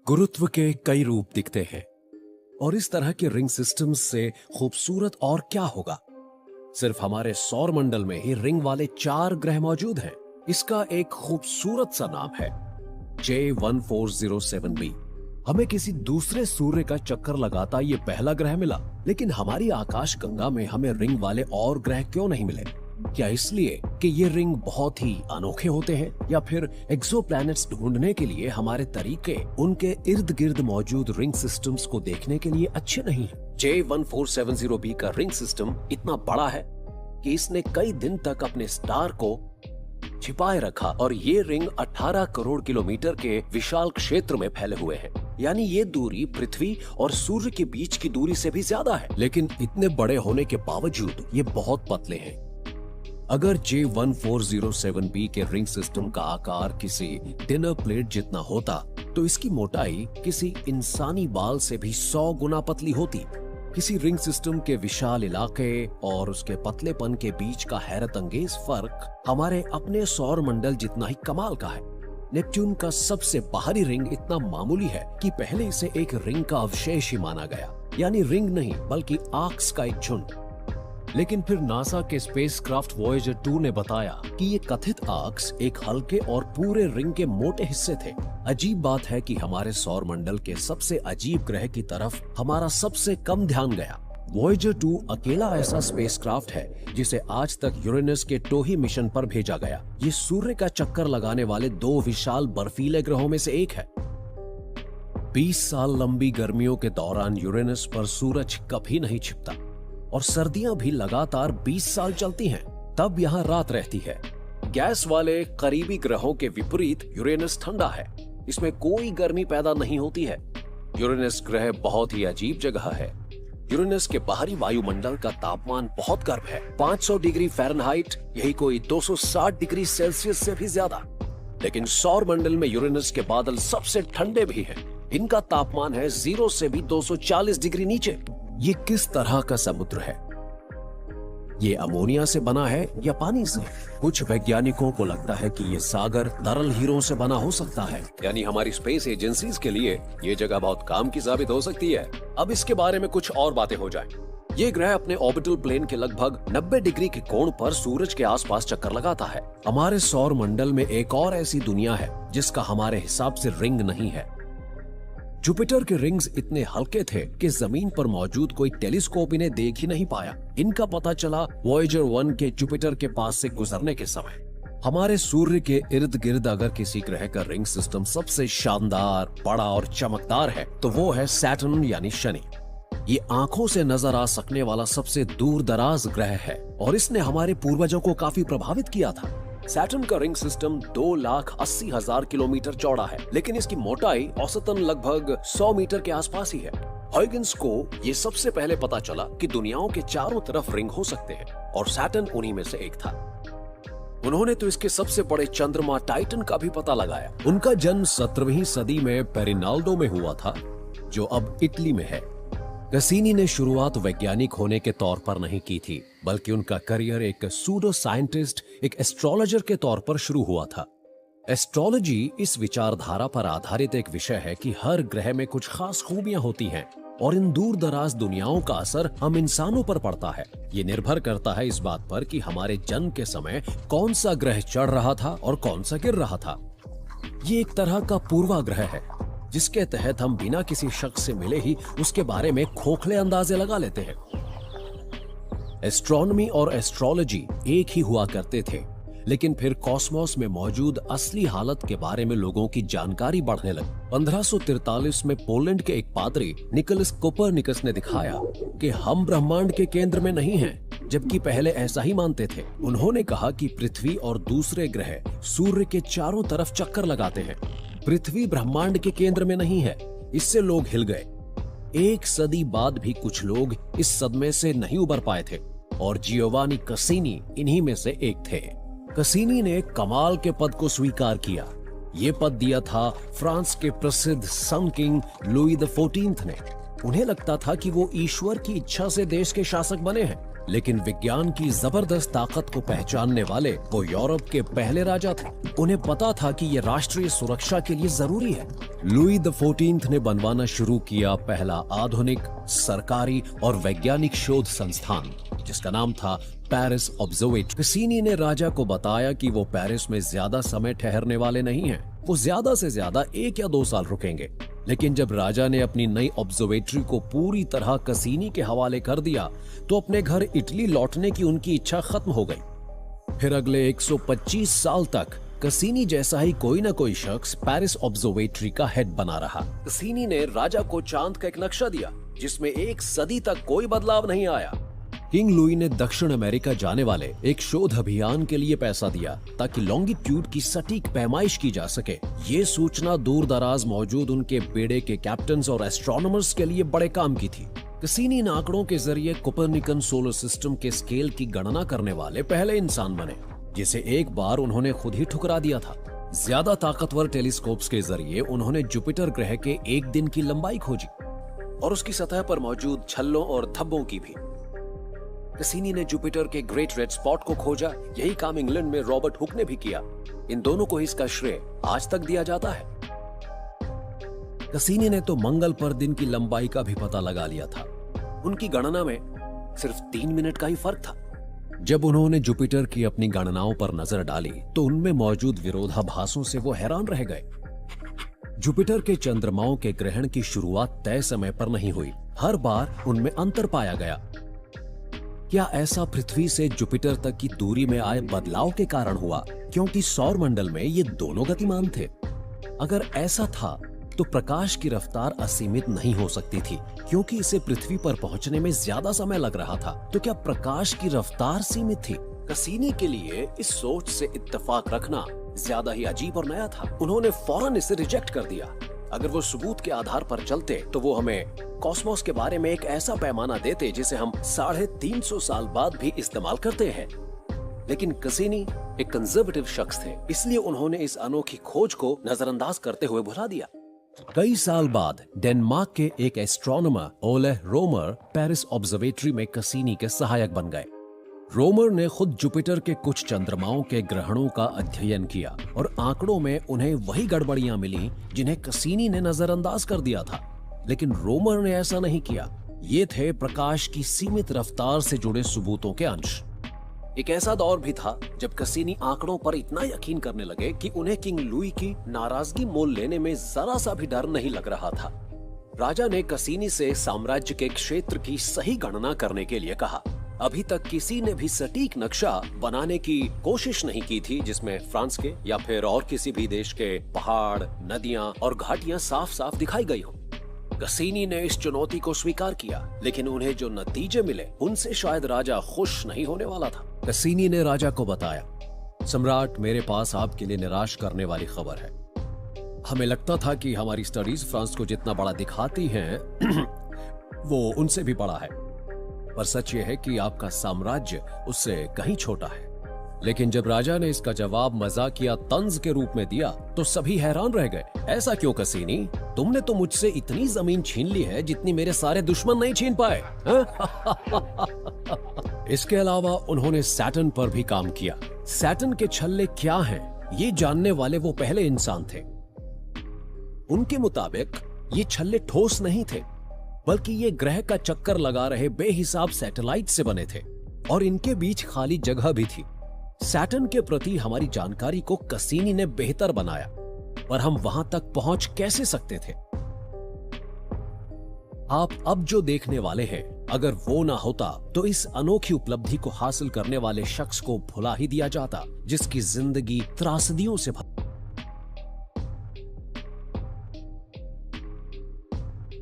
गुरुत्व के कई रूप दिखते हैं और इस तरह के रिंग सिस्टम्स से खूबसूरत और क्या होगा। सिर्फ हमारे सौर मंडल में ही रिंग वाले 4 ग्रह मौजूद हैं। इसका एक खूबसूरत सा नाम है J1407b। हमें किसी दूसरे सूर्य का चक्कर लगाता ये पहला ग्रह मिला, लेकिन हमारी आकाश गंगा में हमें रिंग वाले और ग्रह क्यों नहीं मिले? क्या इसलिए कि ये रिंग बहुत ही अनोखे होते हैं, या फिर एक्सोप्लैनेट्स ढूंढने के लिए हमारे तरीके उनके इर्द गिर्द मौजूद रिंग सिस्टम्स को देखने के लिए अच्छे नहीं हैं? J1470b का रिंग सिस्टम इतना बड़ा है कि इसने कई दिन तक अपने स्टार को छिपाए रखा और ये रिंग 18 करोड़ किलोमीटर के विशाल क्षेत्र में फैले हुए हैं। यानी ये दूरी पृथ्वी और सूर्य के बीच की दूरी से भी ज्यादा है, लेकिन इतने बड़े होने के बावजूद ये बहुत पतले हैं। अगर J1407b के रिंग सिस्टम का आकार किसी डिनर प्लेट जितना होता तो इसकी मोटाई किसी इंसानी बाल से भी 100 गुना पतली होती। किसी रिंग सिस्टम के विशाल इलाके और उसके पतलेपन के बीच का हैरत अंगेज फर्क हमारे अपने सौर मंडल जितना ही कमाल का है। नेपट्यून का सबसे बाहरी रिंग इतना मामूली है कि पहले इसे एक रिंग का अवशेष ही माना गया, यानी रिंग नहीं बल्कि आर्क्स का एक झुंड। लेकिन फिर नासा के स्पेसक्राफ्ट वॉयेजर 2 ने बताया कि ये कथित आर्क्स एक हल्के और पूरे रिंग के मोटे हिस्से थे। अजीब बात है कि हमारे सौर मंडल के सबसे अजीब ग्रह की तरफ हमारा सबसे कम ध्यान गया। वॉयेजर 2 अकेला ऐसा स्पेसक्राफ्ट है जिसे आज तक यूरेनस के टोही मिशन पर भेजा गया। ये सूर्य का चक्कर लगाने वाले 2 विशाल बर्फीले ग्रहों में से एक है। 20 साल लंबी गर्मियों के दौरान यूरेनस पर सूरज कभी नहीं छिपता और सर्दियां भी लगातार 20 साल चलती हैं, तब यहाँ रात रहती है। गैस वाले करीबी ग्रहों के विपरीत यूरेनस ठंडा है, इसमें कोई गर्मी पैदा नहीं होती है। यूरेनस ग्रह बहुत ही अजीब जगह है। यूरेनस के बाहरी वायुमंडल का तापमान बहुत गर्म है, 500 डिग्री फ़ारेनहाइट, यही कोई 260 डिग्री सेल्सियस से भी ज्यादा। लेकिन सौर मंडल में यूरेनस के बादल सबसे ठंडे भी हैं। इनका तापमान है 0 से भी 240 डिग्री नीचे। ये किस तरह का समुद्र है? ये अमोनिया से बना है या पानी से? कुछ वैज्ञानिकों को लगता है कि ये सागर तरल हीरों से बना हो सकता है, यानी हमारी स्पेस एजेंसीज के लिए ये जगह बहुत काम की साबित हो सकती है। अब इसके बारे में कुछ और बातें हो जाएं। ये ग्रह अपने ऑर्बिटल प्लेन के लगभग 90 डिग्री के कोण पर सूरज के आसपास चक्कर लगाता है। हमारे सौर मंडल में एक और ऐसी दुनिया है जिसका हमारे हिसाब से रिंग नहीं है। जुपिटर के रिंग्स इतने हल्के थे कि जमीन पर मौजूद कोई टेलीस्कोप इन्हें देख ही नहीं पाया। इनका पता चला वॉयेजर 1 के जुपिटर के पास से गुजरने के समय। हमारे सूर्य के इर्द गिर्द अगर किसी ग्रह का रिंग सिस्टम सबसे शानदार, बड़ा और चमकदार है तो वो है सैटर्न यानी शनि। ये आंखों से नजर आ सकने वाला सबसे दूर दराज ग्रह है और इसने हमारे पूर्वजों को काफी प्रभावित किया था। सैटर्न का रिंग सिस्टम 2,80,000 किलोमीटर चौड़ा है, लेकिन इसकी मोटाई औसतन लगभग 100 मीटर के आसपास ही है। हॉयगन्स को ये सबसे पहले पता चला कि दुनियाओं के चारों तरफ रिंग हो सकते हैं और सैटर्न उन्हीं में से एक था। उन्होंने तो इसके सबसे बड़े चंद्रमा टाइटन का भी पता लगाया। उनका जन्म 17वीं सदी में पेरिनाल्डो में हुआ था, जो अब इटली में है। कैसिनी ने शुरुआत वैज्ञानिक होने के तौर पर नहीं की थी, बल्कि उनका करियर एक सूडो साइंटिस्ट, एक एस्ट्रोलॉजर के तौर पर शुरू हुआ था। एस्ट्रोलॉजी इस विचारधारा पर आधारित एक विषय है कि हर ग्रह में कुछ खास खूबियां होती हैं और इन दूर दराज दुनियाओं का असर हम इंसानों पर पड़ता है। ये निर्भर करता है इस बात पर कि हमारे जन्म के समय कौन सा ग्रह चढ़ रहा था और कौन सा गिर रहा था। ये एक तरह का पूर्वाग्रह है जिसके तहत हम बिना किसी शख्स से मिले ही उसके बारे में खोखले अंदाजे लगा लेते हैं। एस्ट्रोनॉमी और एस्ट्रोलॉजी एक ही हुआ करते थे, लेकिन फिर कॉस्मोस में मौजूद असली हालत के बारे में लोगों की जानकारी बढ़ने लगी। 1543 में पोलैंड के एक पादरी निकोलस कोपरनिकस ने दिखाया कि हम ब्रह्मांड के केंद्र में नहीं हैं, जबकि पहले ऐसा ही मानते थे। उन्होंने कहा कि पृथ्वी और दूसरे ग्रह सूर्य के चारों तरफ चक्कर लगाते हैं। पृथ्वी ब्रह्मांड के केंद्र में नहीं है। इससे लोग हिल गए। एक सदी बाद भी कुछ लोग इस सदमे से नहीं उबर पाए थे और जियोवानी कैसिनी इन्हीं में से एक थे। कैसिनी ने कमाल के पद को स्वीकार किया। ये पद दिया था फ्रांस के प्रसिद्ध सन किंग लुई द 14th ने। उन्हें लगता था कि वो ईश्वर की इच्छा से देश के शासक बने हैं लेकिन विज्ञान की जबरदस्त ताकत को पहचानने वाले वो यूरोप के पहले राजा थे। उन्हें पता था कि ये राष्ट्रीय सुरक्षा के लिए जरूरी है। लुई द 14 ने बनवाना शुरू किया पहला आधुनिक सरकारी और वैज्ञानिक शोध संस्थान, जिसका नाम था पेरिस ऑब्जर्वेटरी। कसीनी ने राजा को बताया कि वो पेरिस में ज्यादा समय ठहरने वाले नहीं हैं। वो ज्यादा से ज्यादा 1 या 2 साल रुकेंगे। लेकिन जब राजा ने अपनी नई ऑब्जर्वेटरी को पूरी तरह कसीनी के हवाले कर दिया तो अपने घर इटली लौटने की उनकी इच्छा खत्म हो गई। फिर अगले 125 साल तक कसीनी जैसा ही कोई ना कोई शख्स पेरिस ऑब्जर्वेटरी का हेड बना रहा। कसीनी ने राजा को चांद का एक नक्शा दिया जिसमें 1 सदी तक कोई बदलाव नहीं आया। किंग लुई ने दक्षिण अमेरिका जाने वाले एक शोध अभियान के लिए पैसा दिया ताकि लॉन्गिट्यूड की सटीक पैमाइश की जा सके। ये सूचना दूर दराज मौजूद उनके बेड़े के कैप्टन्स और एस्ट्रोनॉमर्स के लिए बड़े काम की थी। कसीनी इन आंकड़ों के जरिए कोपरनिकन सोलर सिस्टम के स्केल की गणना करने वाले पहले इंसान बने, जिसे एक बार उन्होंने खुद ही ठुकरा दिया था। ज्यादा ताकतवर टेलीस्कोप्स के जरिए उन्होंने जुपिटर ग्रह के एक दिन की लंबाई खोजी और उसकी सतह पर मौजूद छल्लों और धब्बों की भी। कसीनी ने जुपिटर के ग्रेट रेड स्पॉट को खोजा। यही काम इंग्लैंड में रॉबर्ट हुक ने भी किया। इन दोनों को इसका श्रेय आज तक दिया जाता है। कसीनी ने तो मंगल पर दिन की लंबाई का भी पता लगा लिया था। उनकी गणना में सिर्फ 3 मिनट का ही फर्क था। जब उन्होंने जुपिटर की अपनी गणनाओं पर नजर डाली तो उनमें मौजूद विरोधाभासों से वो हैरान रह गए। जुपिटर के चंद्रमाओं के ग्रहण की शुरुआत तय समय पर नहीं हुई। हर बार उनमें अंतर पाया गया। क्या ऐसा पृथ्वी से जुपिटर तक की दूरी में आए बदलाव के कारण हुआ, क्योंकि सौर मंडल में ये दोनों गतिमान थे? अगर ऐसा था तो प्रकाश की रफ्तार असीमित नहीं हो सकती थी, क्योंकि इसे पृथ्वी पर पहुंचने में ज्यादा समय लग रहा था। तो क्या प्रकाश की रफ्तार सीमित थी? कसीनी के लिए इस सोच से इत्तेफाक रखना ज्यादा ही अजीब और नया था। उन्होंने फौरन इसे रिजेक्ट कर दिया। अगर वो सबूत के आधार पर चलते तो वो हमें कॉस्मोस के बारे में एक ऐसा पैमाना देते जिसे हम 350 साल बाद भी इस्तेमाल करते हैं। लेकिन कसीनी एक कंजर्वेटिव शख्स थे, इसलिए उन्होंने इस अनोखी खोज को नजरअंदाज करते हुए भुला दिया। कई साल बाद डेनमार्क के एक एस्ट्रोनॉमर ओले रोमर पेरिस ऑब्जर्वेटरी में कसीनी के सहायक बन गए। रोमर ने खुद जुपिटर के कुछ चंद्रमाओं के ग्रहणों का अध्ययन किया और आंकड़ों में उन्हें वही गड़बड़ियां मिली जिन्हें कसीनी ने नजरअंदाज कर दिया था। लेकिन रोमर ने ऐसा नहीं किया। ये थे प्रकाश की सीमित रफ्तार से जुड़े सबूतों के अंश। एक ऐसा दौर भी था जब कसीनी आंकड़ों पर इतना यकीन करने लगे कि उन्हें किंग लुई की नाराजगी मोल लेने में जरा सा भी डर नहीं लग रहा था। राजा ने कसीनी से साम्राज्य के क्षेत्र की सही गणना करने के लिए कहा। अभी तक किसी ने भी सटीक नक्शा बनाने की कोशिश नहीं की थी जिसमें फ्रांस के या फिर और किसी भी देश के पहाड़, नदियां और घाटियां साफ साफ दिखाई गई हो। कसीनी ने इस चुनौती को स्वीकार किया, लेकिन उन्हें जो नतीजे मिले उनसे शायद राजा खुश नहीं होने वाला था। कसीनी ने राजा को बताया, सम्राट, मेरे पास आपके लिए निराश करने वाली खबर है। हमें लगता था कि हमारी स्टडीज फ्रांस को जितना बड़ा दिखाती हैं वो उनसे भी बड़ा है, पर सच ये है कि आपका साम्राज्य उससे कहीं छोटा है। लेकिन जब राजा ने इसका जवाब मजाकिया तंज के रूप में दिया तो सभी हैरान रह गए। ऐसा क्यों कसीनी? तुमने तो मुझसे इतनी जमीन छीन ली है जितनी मेरे सारे दुश्मन नहीं छीन पाए। इसके अलावा उन्होंने सैटर्न पर भी काम किया। सैटर्न के छल्ले क्या हैं, ये जानने वाले वो पहले इंसान थे। उनके मुताबिक ये छल्ले ठोस नहीं थे, बल्कि ये ग्रह का चक्कर लगा रहे बेहिसाब सैटेलाइट से बने थे और इनके बीच खाली जगह भी थी। सैटर्न के प्रति हमारी जानकारी को कसीनी ने बेहतर बनाया, पर हम वहां तक पहुंच कैसे सकते थे? आप अब जो देखने वाले हैं, अगर वो ना होता तो इस अनोखी उपलब्धि को हासिल करने वाले शख्स को भुला ही दिया जाता, जिसकी जिंदगी त्रासदियों से भरी